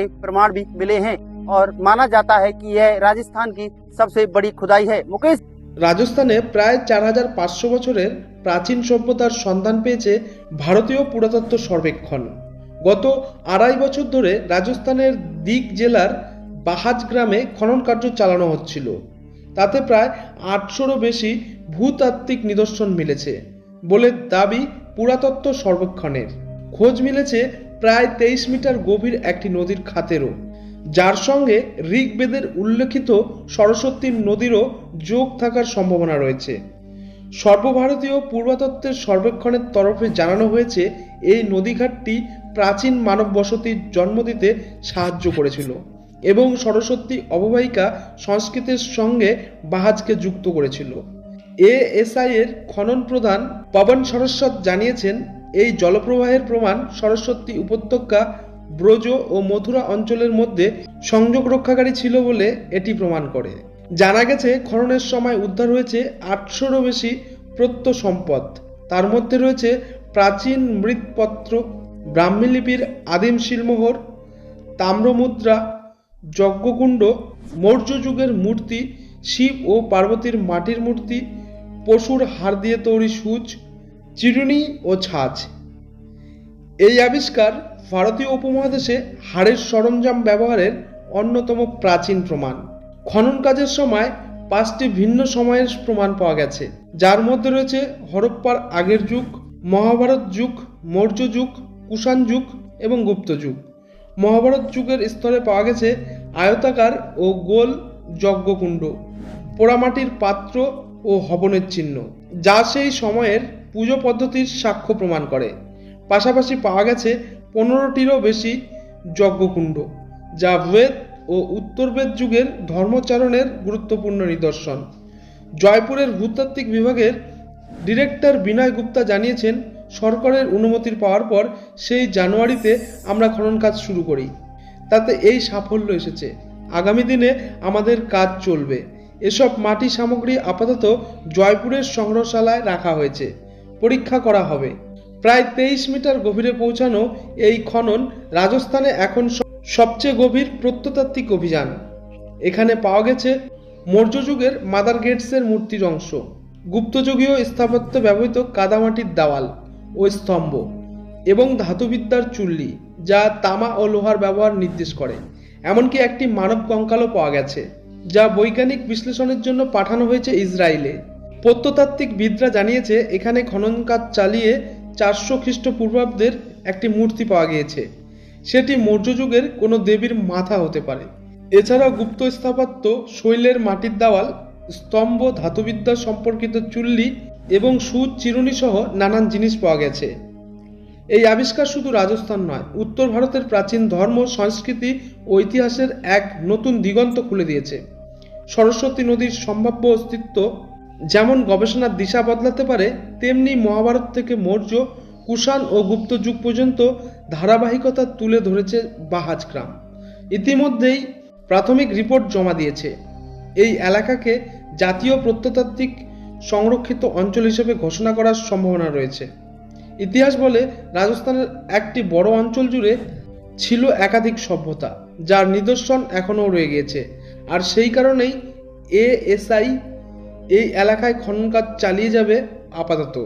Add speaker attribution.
Speaker 1: के प्रमाण भी मिले हैं और माना जाता है कि यह राजस्थान की सबसे बड़ी खुदाई है। मुकेश,
Speaker 2: রাজস্থানে প্রায় 4500 বছরের প্রাচীন সভ্যতার সন্ধান পেয়েছে ভারতীয় পুরাতত্ত্ব সর্বেক্ষণ। গত 2.5 বছর ধরে রাজস্থানের দিগ জেলার বাহাজ গ্রামে খনন কার্য চালানো হচ্ছিল। তাতে প্রায় 800রও বেশি ভূতাত্ত্বিক নিদর্শন মিলেছে বলে দাবি পুরাতত্ত্ব সর্বেক্ষণের। খোঁজ মিলেছে প্রায় 23 মিটার গভীর একটি নদীর খাতেরও, যার সঙ্গে ঋগ্বেদের উল্লেখিত সরস্বতী নদীরও যোগ থাকার সম্ভাবনা রয়েছে। সর্বভারতীয় পুরাতত্ত্বের সর্বেক্ষণের তরফে জানানো হয়েছে এই নদীঘাটটি প্রাচীন মানব বসতির জন্ম দিতে সাহায্য করেছিল এবং সরস্বতী অববাহিকা সংস্কৃতির সঙ্গে বাহাজকে যুক্ত করেছিল। এএসআই এর খনন প্রধান পবন সরস্বত জানিয়েছেন, এই জলপ্রবাহের প্রমাণ সরস্বতী উপত্যকা, ব্রজ ও মথুরা অঞ্চলের মধ্যে সংযোগ রক্ষাকারী ছিল বলে এটি প্রমাণ করে। জানা গেছে খননের সময় উদ্ধার হয়েছে 800রও বেশি প্রত্নসম্পদ। তার মধ্যে রয়েছে প্রাচীন মৃৎপত্র, ব্রাহ্মীলিপির আদিম শিলমোহর, তাম্রমুদ্রা, যজ্ঞকুণ্ড, মৌর্য যুগের মূর্তি, শিব ও পার্বতীর মাটির মূর্তি, পশুর হাড় দিয়ে তৈরি সূচ, চিরুনি ও ছাঁচ। এই আবিষ্কার ভারতীয় উপমহাদেশে হাড়ের সরঞ্জাম ব্যবহারের অন্যতম প্রাচীন প্রমাণ। খনন কাজের সময় 5টি ভিন্ন সময়ের প্রমাণ পাওয়া গেছে, যার মধ্যে রয়েছে হরপ্পার আগের যুগ, মহাভারত যুগ, মৌর্য যুগ, কুষাণ যুগ এবং গুপ্ত যুগ। মহাভারত যুগের স্তরে পাওয়া গেছে আয়তাকার ও গোল যজ্ঞকুণ্ড, পোড়ামাটির পাত্র ও হবনের চিহ্ন, যা সেই সময়ের পুজো পদ্ধতির সাক্ষ্য প্রমাণ করে। পাশাপাশি পাওয়া গেছে 15টিরও বেশি যজ্ঞকুণ্ড, যা বেদ ও উত্তরবেদ যুগের ধর্মচারণের গুরুত্বপূর্ণ নিদর্শন। জয়পুরের ভূতাত্ত্বিক বিভাগের ডিরেক্টর বিনয় গুপ্তা জানিয়েছেন, সরকারের অনুমতির পাওয়ার পর সেই জানুয়ারিতে আমরা খনন কাজ শুরু করি। তাতে এই সাফল্য এসেছে। আগামী দিনে আমাদের কাজ চলবে। এসব মাটি সামগ্রী আপাতত জয়পুরের সংগ্রহশালায় রাখা হয়েছে, পরীক্ষা করা হবে। প্রায় 23 মিটার গভীরে পৌঁছানো এই খনন রাজস্থানে এখন সবচেয়ে গভীর প্রত্নতাত্ত্বিক অভিযান। এখানে পাওয়া গেছে মৌর্য যুগের মাদার গেটসের মূর্তির অংশ, গুপ্তযুগীয় স্থাপত্যে ব্যবহৃত কাদামাটির দেওয়াল ও স্তম্ভ এবং ধাতুবিদ্যার চুল্লি, যা তামা ও লোহার ব্যবহার নির্দেশ করে। এমনকি একটি মানব কঙ্কালও পাওয়া গেছে, যা বৈজ্ঞানিক বিশ্লেষণের জন্য পাঠানো হয়েছে ইসরায়েলে। প্রত্নতাত্ত্বিকবিদরা জানিয়েছে, এখানে খনন কাজ চালিয়ে 400 খ্রিস্টপূর্বাব্দের একটি মূর্তি পাওয়া গিয়েছে। সেটি মৌর্য যুগের কোনো দেবীর মাথা হতে পারে। এছাড়াও গুপ্ত স্থাপত্য শৈলের মাটির দেওয়াল, স্তম্ভ, ধাতুবিদ্যা সম্পর্কিত চুল্লি এবং সুচ, চিরুনি সহ নানান জিনিস পাওয়া গেছে। এই আবিষ্কার শুধু রাজস্থান নয়, উত্তর ভারতের প্রাচীন ধর্ম, সংস্কৃতি ও ইতিহাসের এক নতুন দিগন্ত খুলে দিয়েছে। সরস্বতী নদীর সম্ভাব্য অস্তিত্ব যেমন গবেষণার দিশা বদলাতে পারে, তেমনি মহাভারত থেকে মৌর্য, কুষাণ ও গুপ্ত যুগ পর্যন্ত ধারাবাহিকতা তুলে ধরেছে বাহাজ গ্রাম। ইতিমধ্যেই প্রাথমিক রিপোর্ট জমা দিয়েছে। এই এলাকাকে জাতীয় প্রত্নতাত্ত্বিক সংরক্ষিত অঞ্চল হিসেবে ঘোষণা করার সম্ভাবনা রয়েছে। ইতিহাস বলে, রাজস্থানের একটি বড় অঞ্চল জুড়ে ছিল একাধিক সভ্যতা, যার নিদর্শন এখনও রয়ে গিয়েছে। আর সেই কারণেই এএসআই এই এলাকায় খনন কাজ চালিয়ে যাবে আপাতত।